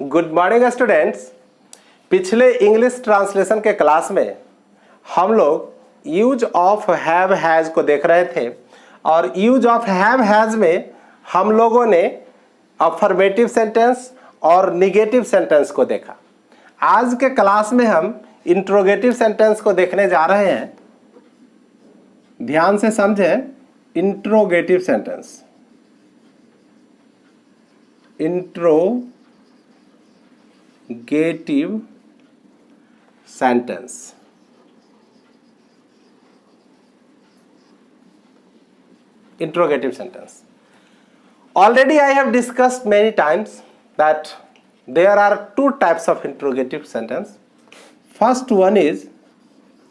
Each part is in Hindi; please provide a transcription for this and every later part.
Good morning students. पिछले इंग्लिश ट्रांसलेशन के क्लास में हम लोग यूज ऑफ हैव हैज को देख रहे थे और यूज ऑफ हैव हैज में हम लोगों ने अफर्मेटिव सेंटेंस और निगेटिव सेंटेंस को देखा। आज के क्लास में हम इंट्रोगेटिव सेंटेंस को देखने जा रहे हैं। ध्यान से समझें, interrogative sentence, interrogative sentence. Interrogative sentence. Already I have discussed many times that there are two types of interrogative sentence. First one is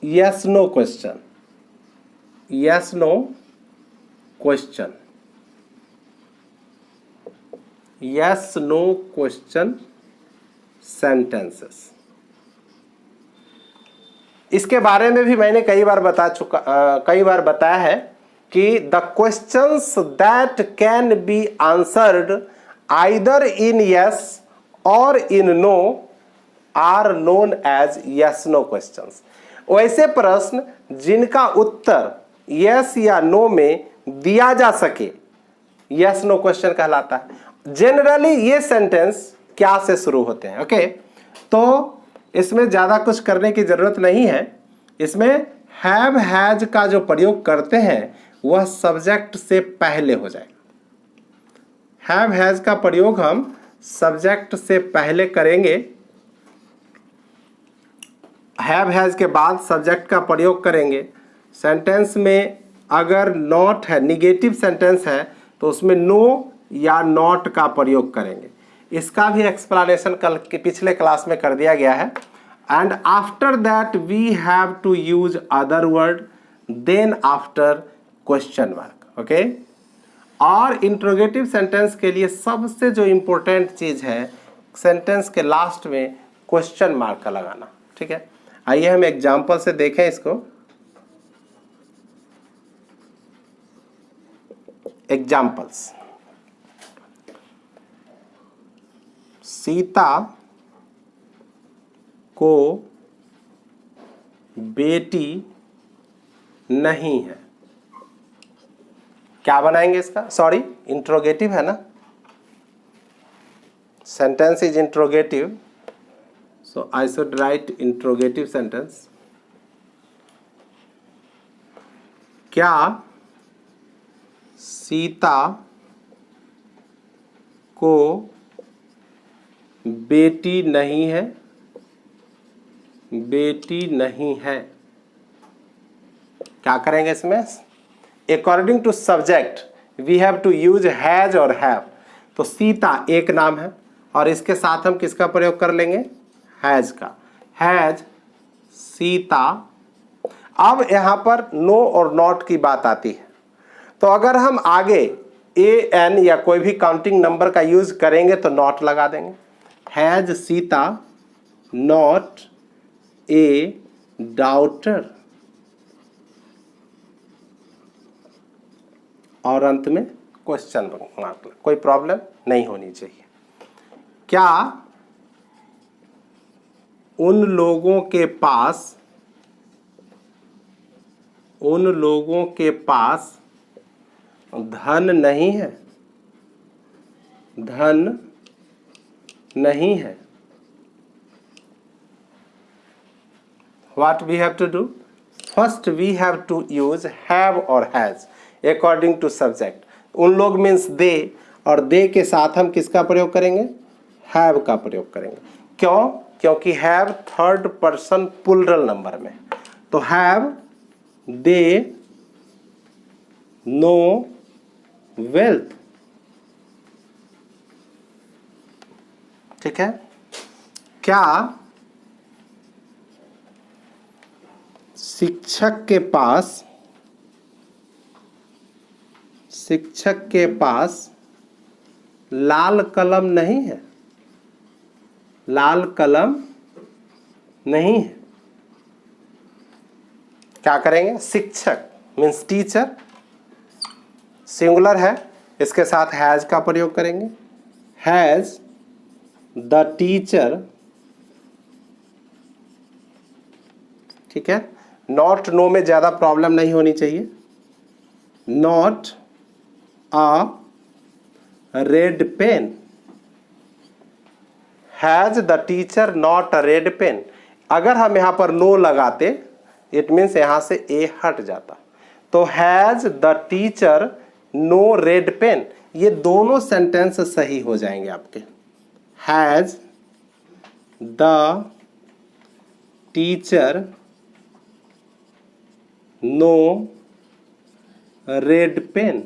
yes no question. Yes no question. Yes no question sentences. इसके बारे में भी मैंने कई बार बताया है कि the questions that can be answered either in yes or in no are known as yes no questions. वैसे प्रश्न जिनका उत्तर यस या नो में दिया जा सके यस नो क्वेश्चन कहलाता है। जनरली ये सेंटेंस क्या से शुरू होते हैं? ओके, तो इसमें ज्यादा कुछ करने की जरूरत नहीं है। इसमें हैव हैज का जो प्रयोग करते हैं वह सब्जेक्ट से पहले हो जाएगा। हैव हैज का प्रयोग हम सब्जेक्ट से पहले करेंगे, हैव हैज के बाद सब्जेक्ट का प्रयोग करेंगे। सेंटेंस में अगर नॉट है, निगेटिव सेंटेंस है, तो उसमें नो या नॉट का प्रयोग करेंगे। इसका भी एक्सप्लेनेशन कल के पिछले क्लास में कर दिया गया है। And after that we have to use other word then after question mark. Okay, और इंट्रोगेटिव सेंटेंस के लिए सबसे जो इंपॉर्टेंट चीज है सेंटेंस के लास्ट में क्वेश्चन मार्क का लगाना। ठीक है, आइए हम एग्जांपल से देखें इसको। एग्जांपल्स, सीता को बेटी नहीं है। क्या बनाएंगे इसका? सॉरी, इंट्रोगेटिव है ना, sentence is interrogative, so I should write interrogative sentence. क्या सीता को बेटी नहीं है? बेटी नहीं है। क्या करेंगे इसमें? According to subject we have to use has और हैव। तो सीता एक नाम है और इसके साथ हम किसका प्रयोग कर लेंगे? हैज का। हैज सीता। अब यहां पर नो और नॉट की बात आती है, तो अगर हम आगे ए एन या कोई भी काउंटिंग नंबर का यूज करेंगे तो नॉट लगा देंगे। Has Sita not a daughter, और अंत में क्वेश्चन मार्क। कोई प्रॉब्लम नहीं होनी चाहिए। क्या उन लोगों के पास धन नहीं है? धन नहीं है। What we have to do? First we have to use have और has according to subject. उन लोग means they, और they के साथ हम किसका प्रयोग करेंगे? have का प्रयोग करेंगे। क्यों? क्योंकि have third person plural number में। तो have they no wealth। ठीक है, क्या शिक्षक के पास लाल कलम नहीं है? लाल कलम नहीं है। क्या करेंगे? शिक्षक मीन्स टीचर, सिंगुलर है, इसके साथ हैज का प्रयोग करेंगे। हैज द टीचर, ठीक है, नॉट नो में ज्यादा प्रॉब्लम नहीं होनी चाहिए, not a red pen, has the teacher not a red pen. अगर हम यहां पर नो लगाते इट मीन्स यहां से ए हट जाता, तो has the teacher no red pen, ये दोनों सेंटेंस सही हो जाएंगे आपके। Has the teacher no red pen,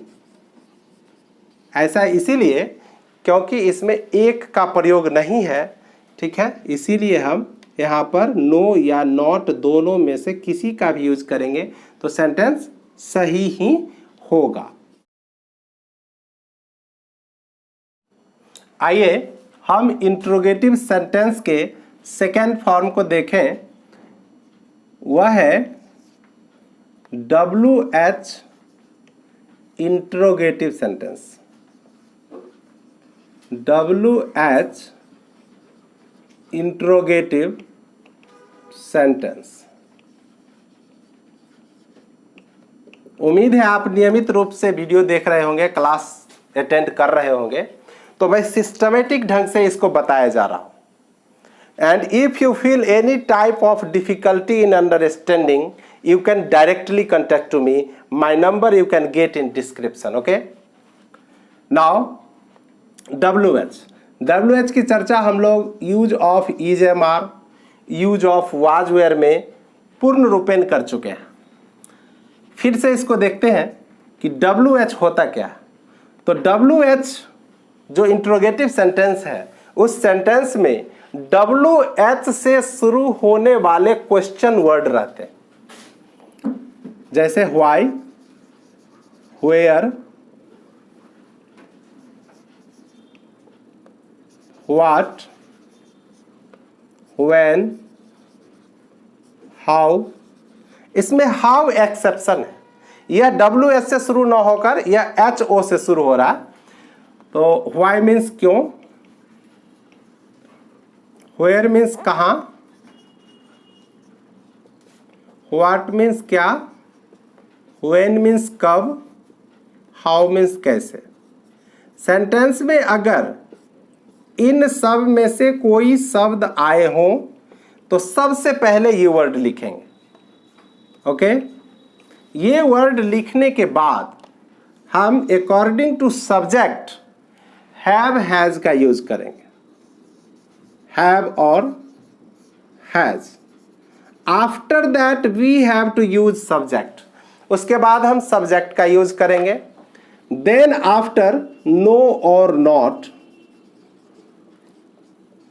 ऐसा इसीलिए क्योंकि इसमें एक का प्रयोग नहीं है, ठीक है, इसीलिए हम यहां पर नो या नॉट दोनों में से किसी का भी यूज करेंगे तो सेंटेंस सही ही होगा। आइए हम इंट्रोगेटिव सेंटेंस के सेकेंड फॉर्म को देखें, वह है WH interrogative sentence. WH interrogative sentence. उम्मीद है आप नियमित रूप से वीडियो देख रहे होंगे, क्लास अटेंड कर रहे होंगे, तो मैं सिस्टमेटिक ढंग से इसको बताया जा रहा हूं। And if you feel any type of difficulty in understanding you can directly contact to me, my number you can get in description, okay? Now WH की चर्चा हम लोग use of is am are, use of was were में पूर्ण रूपेण कर चुके हैं। फिर से इसको देखते हैं कि WH होता क्या है। तो WH जो इंट्रोगेटिव सेंटेंस है, उस सेंटेंस में WH से शुरू होने वाले क्वेश्चन वर्ड रहते हैं, जैसे why, where, what, when, how. इसमें हाउ एक्सेप्शन है, यह WH से शुरू ना होकर यह HO से शुरू हो रहा है। तो व्हाई मीन्स क्यों, वेयर मीन्स कहां, व्हाट मीन्स क्या, व्हेन मीन्स कब, हाउ मीन्स कैसे। सेंटेंस में अगर इन सब में से कोई शब्द आए हों तो सबसे पहले ये वर्ड लिखेंगे, ओके। ये वर्ड लिखने के बाद हम according to subject have has का यूज करेंगे, हैव और has. After that we have to use subject, उसके बाद हम सब्जेक्ट का यूज करेंगे। देन आफ्टर नो और not,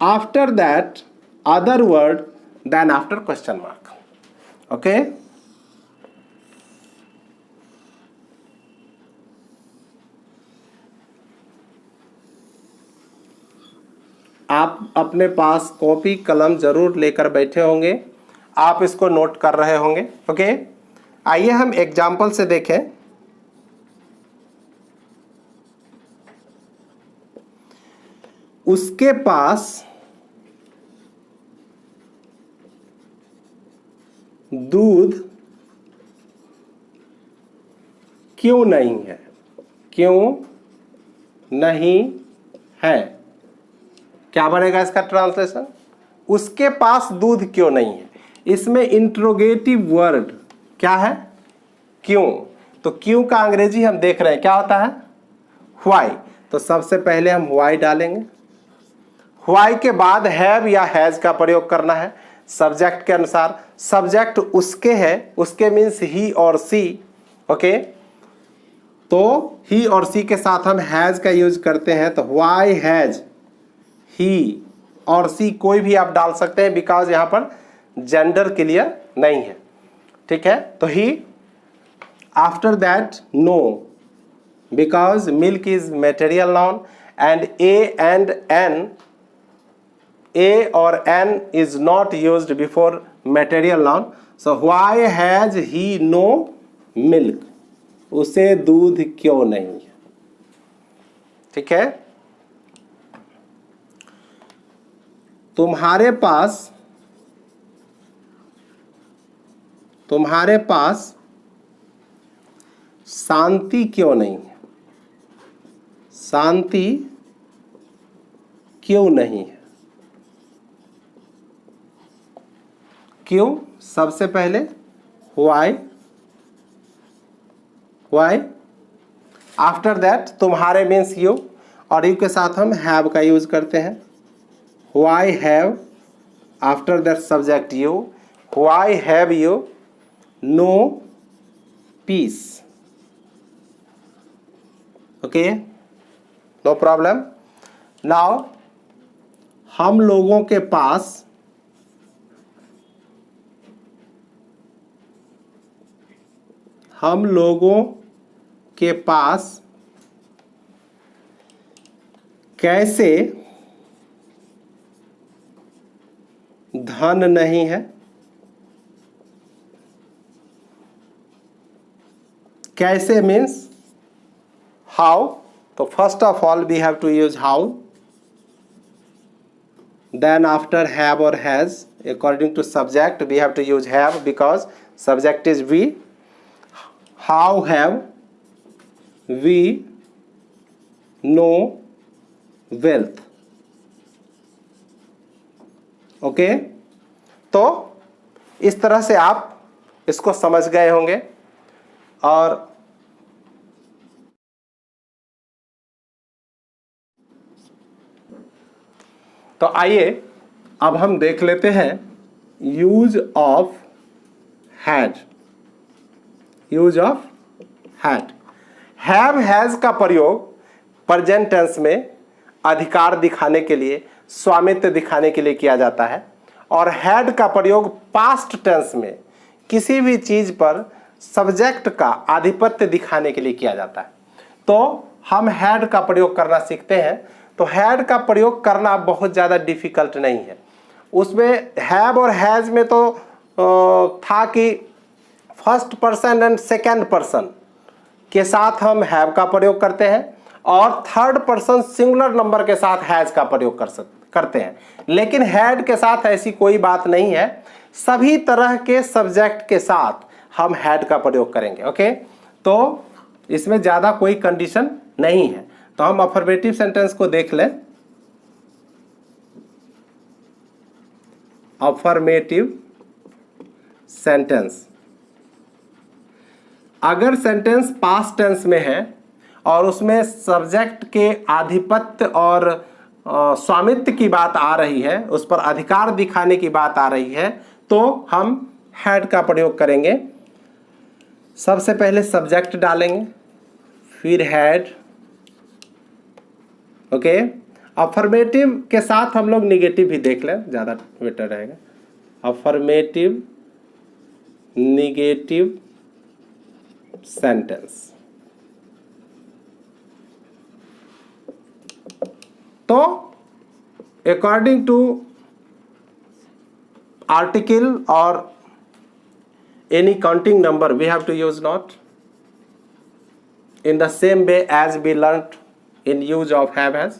after that other word, then after question mark, okay. आप अपने पास कॉपी कलम जरूर लेकर बैठे होंगे, आप इसको नोट कर रहे होंगे, ओके। आइए हम एग्जाम्पल से देखें। उसके पास दूध क्यों नहीं है, क्यों नहीं है, क्या बनेगा इसका ट्रांसलेशन, उसके पास दूध क्यों नहीं है। इसमें इंट्रोगेटिव वर्ड क्या है, क्यों। तो क्यों का अंग्रेजी हम देख रहे हैं क्या होता है, व्हाई। तो सबसे पहले हम व्हाई डालेंगे, व्हाई के बाद हैव या हैज का प्रयोग करना है सब्जेक्ट के अनुसार। सब्जेक्ट उसके है, उसके मीन्स ही और सी, ओके। तो ही और सी के साथ हम हैज का यूज करते हैं, तो व्हाई हैज ही और सी कोई भी आप डाल सकते हैं, बिकॉज यहां पर जेंडर क्लियर नहीं है, ठीक है। तो he, after that no, because milk is material noun and a and an, a or an is not used before material noun. So why has he no milk, उसे दूध क्यों नहीं है, ठीक है। तुम्हारे पास शांति क्यों नहीं है? शांति क्यों नहीं है? क्यों? सबसे पहले व्हाई, आफ्टर दैट तुम्हारे मीन्स यू, और यू के साथ हम हैव का यूज करते हैं। Why have, after that subject you, why have you no piece? Okay, no problem. Now हम लोगों के पास कैसे धन नहीं है? कैसे मीन्स हाउ, तो first of all we have to use how, then after have or has, according to subject we have to use have because subject is we. How have we no wealth? Okay, तो इस तरह से आप इसको समझ गए होंगे। और तो आइए अब हम देख लेते हैं use of had. Use of had, have has का प्रयोग प्रेजेंट टेंस में अधिकार दिखाने के लिए, स्वामित्व दिखाने के लिए किया जाता है, और हैड का प्रयोग पास्ट टेंस में किसी भी चीज पर सब्जेक्ट का आधिपत्य दिखाने के लिए किया जाता है। तो हम हैड का प्रयोग करना सीखते हैं। तो हैड का प्रयोग करना बहुत ज़्यादा डिफिकल्ट नहीं है। उसमें हैव और हैज में तो था कि first person and second person के साथ हम हैव का प्रयोग करते हैं और थर्ड पर्सन सिंगुलर नंबर के साथ हैज का प्रयोग करते हैं। लेकिन हैड के साथ ऐसी कोई बात नहीं है, सभी तरह के सब्जेक्ट के साथ हम हैड का प्रयोग करेंगे। ओके, तो इसमें ज़्यादा कोई कंडीशन नहीं है। तो हम अफर्मेटिव सेंटेंस को देख लें। अफर्मेटिव सेंटेंस, अगर सेंटेंस पास्ट टेंस में है और उसमें सब्जेक्ट के आधिपत्य और स्वामित्व की बात आ रही है, उस पर अधिकार दिखाने की बात आ रही है, तो हम हैड का प्रयोग करेंगे। सबसे पहले सब्जेक्ट डालेंगे, फिर हैड। ओके, अफर्मेटिव के साथ हम लोग निगेटिव भी देख लें, ज़्यादा बेटर रहेगा। अफर्मेटिव निगेटिव सेंटेंस, तो अकॉर्डिंग टू आर्टिकल और any counting number we have to use not in the same way as we learnt in use of have has,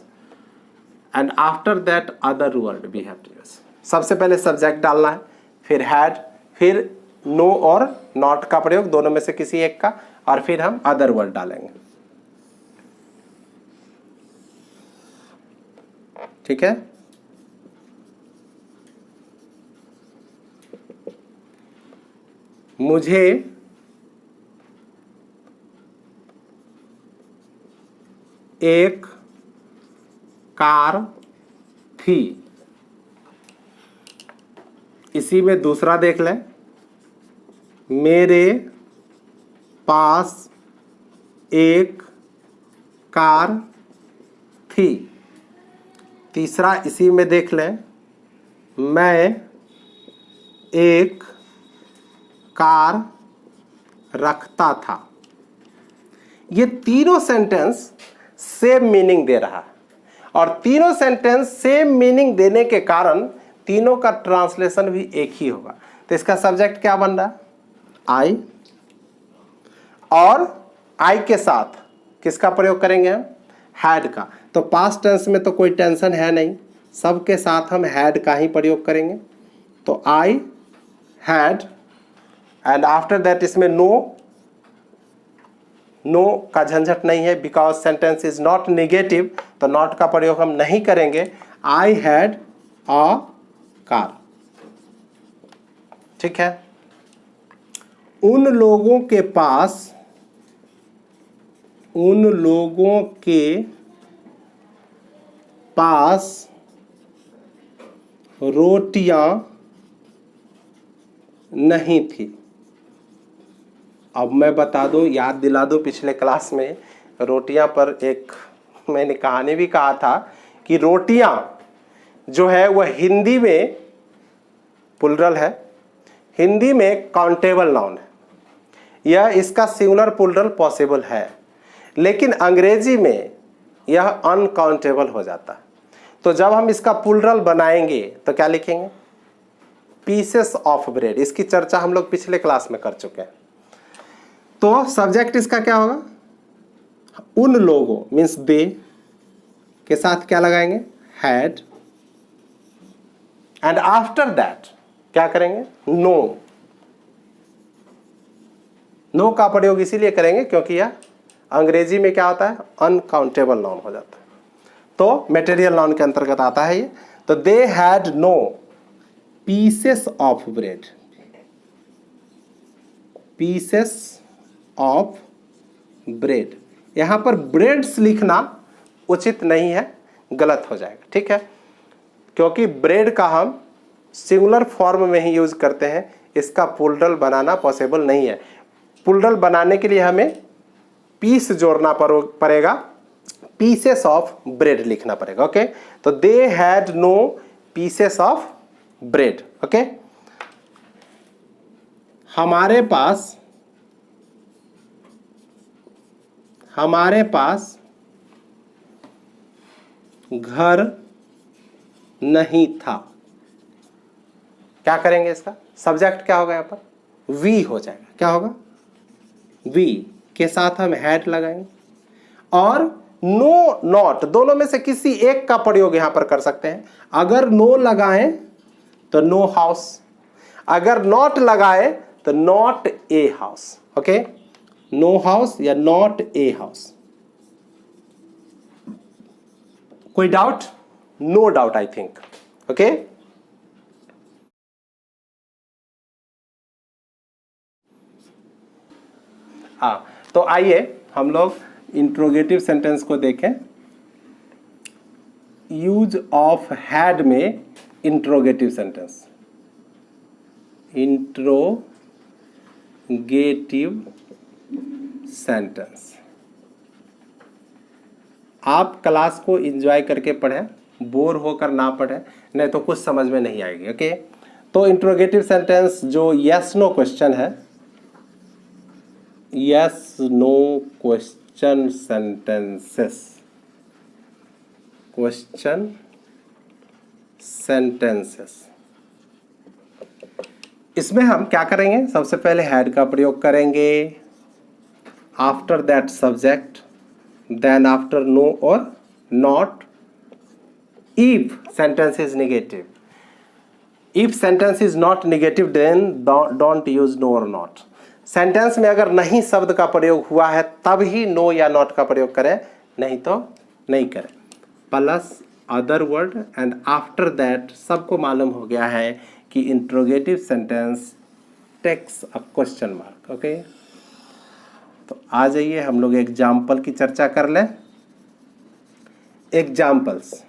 and after that other word we have to use. सबसे पहले सब्जेक्ट डालना है, फिर हैड, फिर नो और नॉट का प्रयोग, दोनों में से किसी एक का, और फिर हम अदर वर्ड डालेंगे। ठीक है, मुझे एक कार थी। इसी में दूसरा देख लें, मेरे पास एक कार थी। तीसरा इसी में देख लें, मैं एक कार रखता था। ये तीनों सेंटेंस सेम मीनिंग दे रहा है, और तीनों सेंटेंस सेम मीनिंग देने के कारण तीनों का ट्रांसलेशन भी एक ही होगा। तो इसका सब्जेक्ट क्या बन रहा है? आई, और आई के साथ किसका प्रयोग करेंगे हम? हैड का। तो पास्ट टेंस में तो कोई टेंशन है नहीं, सब के साथ हम हैड का ही प्रयोग करेंगे। तो I had, and after that इसमें नो का झंझट नहीं है, because sentence is not negative, तो नॉट का प्रयोग हम नहीं करेंगे। आई हैड अ कार, ठीक है। उन लोगों के पास रोटियां नहीं थी। अब मैं बता दूं, याद दिला दूं, पिछले क्लास में रोटियां पर एक मैंने कहानी भी कहा था कि रोटियां जो है वह हिंदी में प्लुरल है, हिंदी में काउंटेबल नाउन है, यह इसका सिंगुलर प्लुरल पॉसिबल है, लेकिन अंग्रेजी में यह अनकाउंटेबल हो जाता है। तो जब हम इसका प्लुरल बनाएंगे तो क्या लिखेंगे? Pieces of bread. इसकी चर्चा हम लोग पिछले क्लास में कर चुके हैं। तो सब्जेक्ट इसका क्या होगा? उन लोगों मीन्स दे के साथ क्या लगाएंगे? हैड, एंड आफ्टर दैट क्या करेंगे? नो। नो का प्रयोग इसीलिए करेंगे क्योंकि यह अंग्रेजी में क्या होता है? अनकाउंटेबल नाउन हो जाता है, तो मटेरियल नाउन के अंतर्गत आता है ये। तो they had no pieces of bread, pieces of bread. यहां पर ब्रेड्स लिखना उचित नहीं है, गलत हो जाएगा, ठीक है, क्योंकि ब्रेड का हम सिंगुलर फॉर्म में ही यूज करते हैं, इसका प्लुरल बनाना पॉसिबल नहीं है। प्लुरल बनाने के लिए हमें पीस जोड़ना पड़ेगा, पीसेस ऑफ ब्रेड लिखना पड़ेगा। ओके, तो they had no pieces of bread. Okay, हमारे पास घर नहीं था। क्या करेंगे? इसका सब्जेक्ट क्या होगा? यहां पर वी हो जाएगा। क्या होगा? वी के साथ हम हैड लगाएंगे, और नो नॉट, दोनों में से किसी एक का प्रयोग यहां पर कर सकते हैं। अगर नो लगाएं तो नो हाउस, अगर नॉट लगाए तो not a house. Okay, no house या नॉट ए हाउस। कोई doubt? No doubt I think. Okay, हाँ, तो आइए हम लोग इंट्रोगेटिव सेंटेंस को देखें। यूज ऑफ हैड में इंट्रोगेटिव सेंटेंस, इंट्रोगेटिव सेंटेंस। आप क्लास को एंजॉय करके पढ़ें, बोर होकर ना पढ़ें, नहीं तो कुछ समझ में नहीं आएगी। ओके, तो इंट्रोगेटिव सेंटेंस जो यस नो क्वेश्चन है, yes no question sentences, question sentences, इसमें हम क्या करेंगे? सबसे पहले हैड का प्रयोग करेंगे, after that subject, then after no और not, if sentence is negative. If sentence is not negative then don't use no और नॉट। सेंटेंस में अगर नहीं शब्द का प्रयोग हुआ है तब ही नो या नॉट का प्रयोग करें, नहीं तो नहीं करें। Plus other word and after that. सबको मालूम हो गया है कि interrogative sentence takes a question mark. Okay, तो आ जाइए हम लोग एग्जाम्पल की चर्चा कर लें। एग्जाम्पल्स,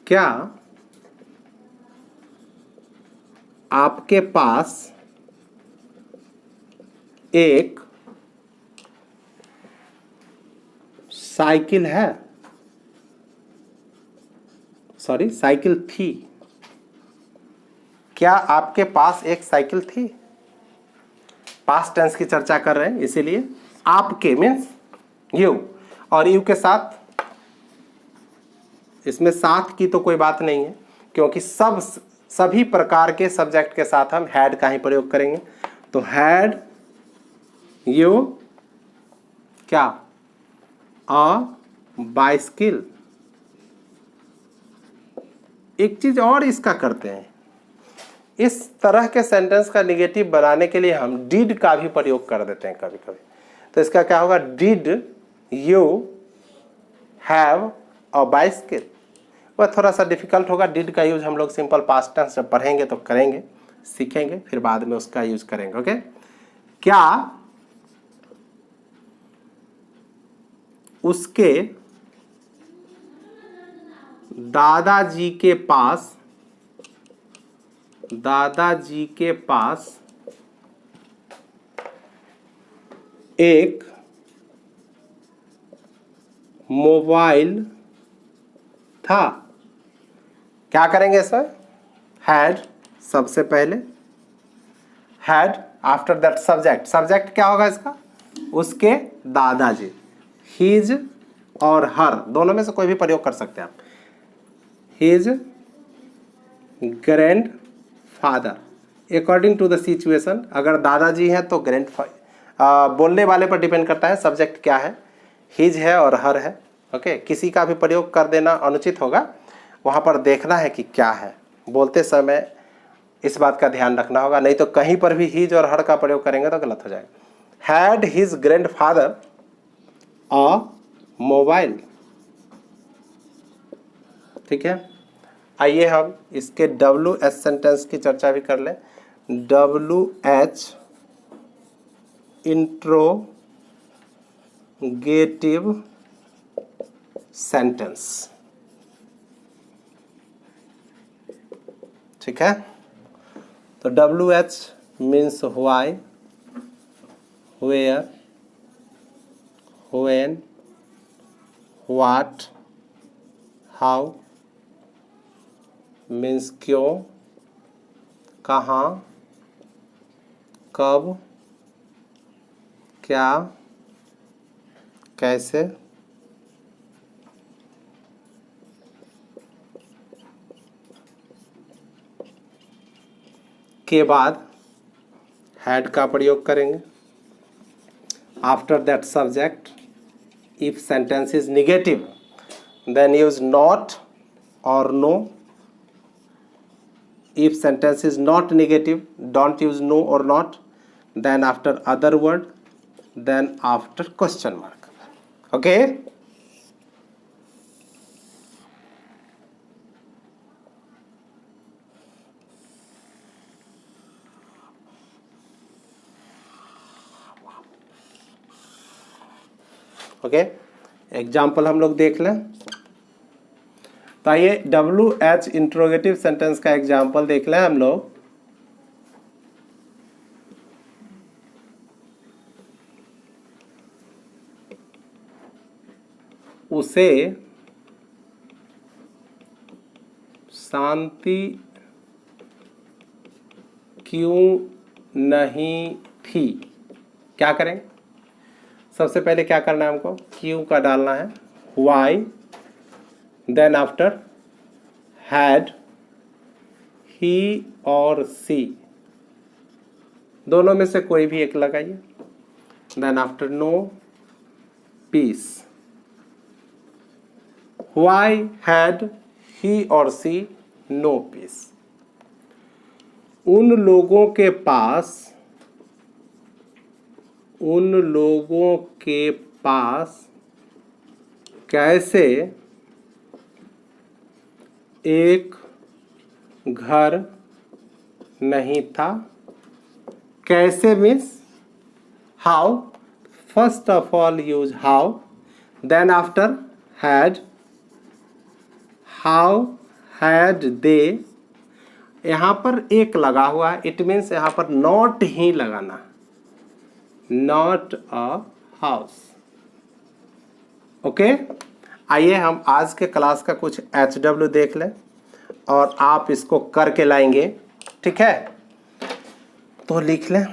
क्या आपके पास एक साइकिल है? सॉरी, साइकिल थी। क्या आपके पास एक साइकिल थी? पास्ट टेंस की चर्चा कर रहे हैं, इसीलिए आपके मीन्स यू, और यू के साथ, इसमें साथ की तो कोई बात नहीं है, क्योंकि सभी प्रकार के सब्जेक्ट के साथ हम हैड का ही प्रयोग करेंगे। तो हैड यू क्या? A bicycle. एक चीज और इसका करते हैं, इस तरह के सेंटेंस का निगेटिव बनाने के लिए हम डिड का भी प्रयोग कर देते हैं कभी कभी। तो इसका क्या होगा, did you have a bicycle. वह थोड़ा सा डिफिकल्ट होगा, डिड का यूज हम लोग सिंपल पास्ट टेंस जब पढ़ेंगे तो करेंगे, सीखेंगे, फिर बाद में उसका यूज करेंगे। ओके, क्या उसके दादाजी के पास एक मोबाइल था। क्या करेंगे इसमें, हैड सबसे पहले, had after that subject. Subject क्या होगा इसका, उसके दादाजी, हिज और हर दोनों में से कोई भी प्रयोग कर सकते हैं आप। His grand father according to the situation, अगर दादाजी हैं तो ग्रैंड बोलने वाले पर डिपेंड करता है सब्जेक्ट क्या है, हिज है और हर है। ओके, किसी का भी प्रयोग कर देना अनुचित होगा, वहाँ पर देखना है कि क्या है, बोलते समय इस बात का ध्यान रखना होगा, नहीं तो कहीं पर भी हिज और हर का प्रयोग करेंगे तो गलत हो जाएगा। Had his grand father a mobile. ठीक है, आइए हम इसके WH सेंटेंस की चर्चा भी कर लें। WH interrogative sentence. ठीक है, तो WH means why, where, when, what, how means क्यों, कहाँ, कब, क्या, कैसे। के बाद हैड का प्रयोग करेंगे। After that subject, if sentence is negative then use not और no. If sentence is not negative, don't use no or not. Then after other word, then after question mark. Okay? Okay? Example हम लोग देख लें। तो आइए WH इंट्रोगेटिव सेंटेंस का एग्जाम्पल देख लें हम लोग। उसे शांति क्यों नहीं थी। क्या करें, सबसे पहले क्या करना है हमको, क्यों का डालना है, why, then after had he और सी, दोनों में से कोई भी एक लगाइए, then after no piece. Why had he और सी नो पीस। उन लोगों के पास कैसे एक घर नहीं था। कैसे means how, first of all use how, then after had, how had they. यहाँ पर एक लगा हुआ है, इट मीन्स यहाँ पर नॉट ही लगाना, नॉट अ हाउस। ओके, आइए हम आज के क्लास का कुछ HW देख लें और आप इसको करके लाएंगे। ठीक है, तो लिख लें,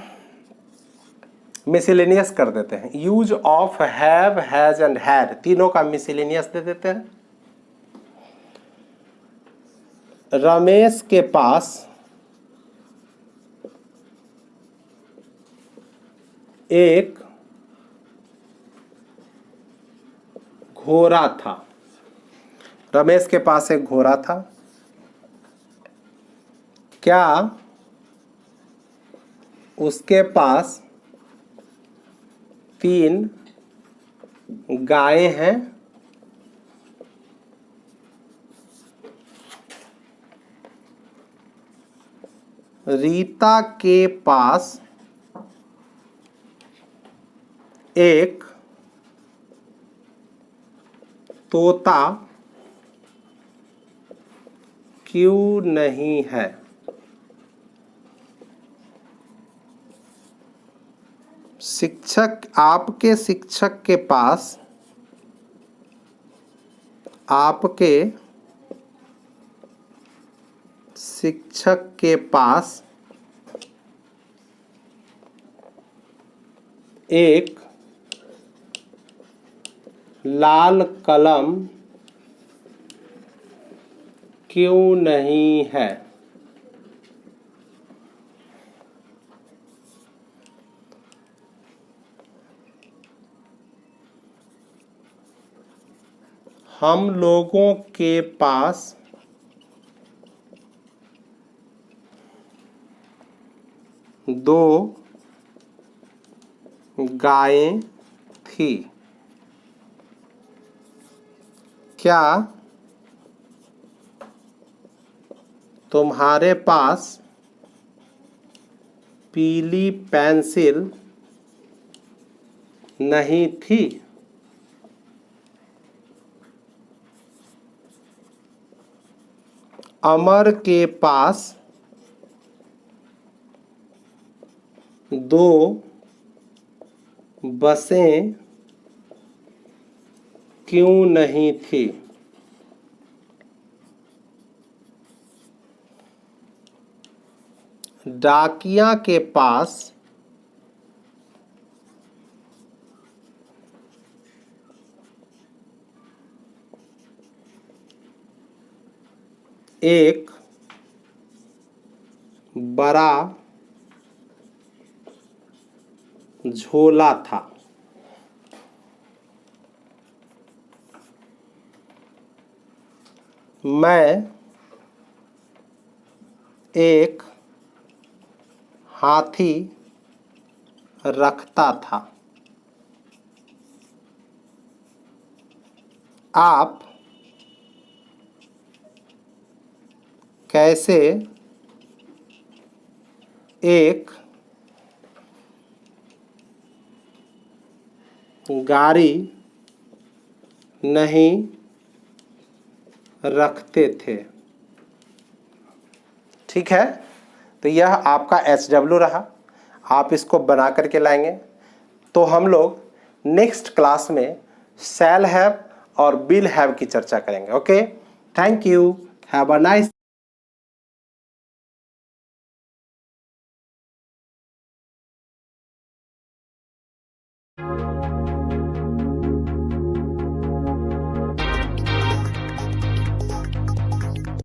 मिसलेनियस कर देते हैं। Use of have, has and had, तीनों का मिसलेनियस दे देते हैं। रमेश के पास एक घोड़ा था। रमेश के पास एक घोड़ा था। क्या उसके पास 3 गायें हैं? रीता के पास एक तोता क्यों नहीं है? आपके शिक्षक के पास एक लाल कलम क्यों नहीं है? हम लोगों के पास 2 गायें थी। क्या तुम्हारे पास पीली पेंसिल नहीं थी? अमर के पास 2 बसें क्यों नहीं थी? डाकिया के पास एक बड़ा झोला था। मैं एक हाथी रखता था। आप कैसे एक गाड़ी नहीं रखते थे? ठीक है, तो यह आपका SW रहा। आप इसको बना करके लाएंगे तो हम लोग नेक्स्ट क्लास में शैल हैव और विल हैव की चर्चा करेंगे। Okay, thank you, have a nice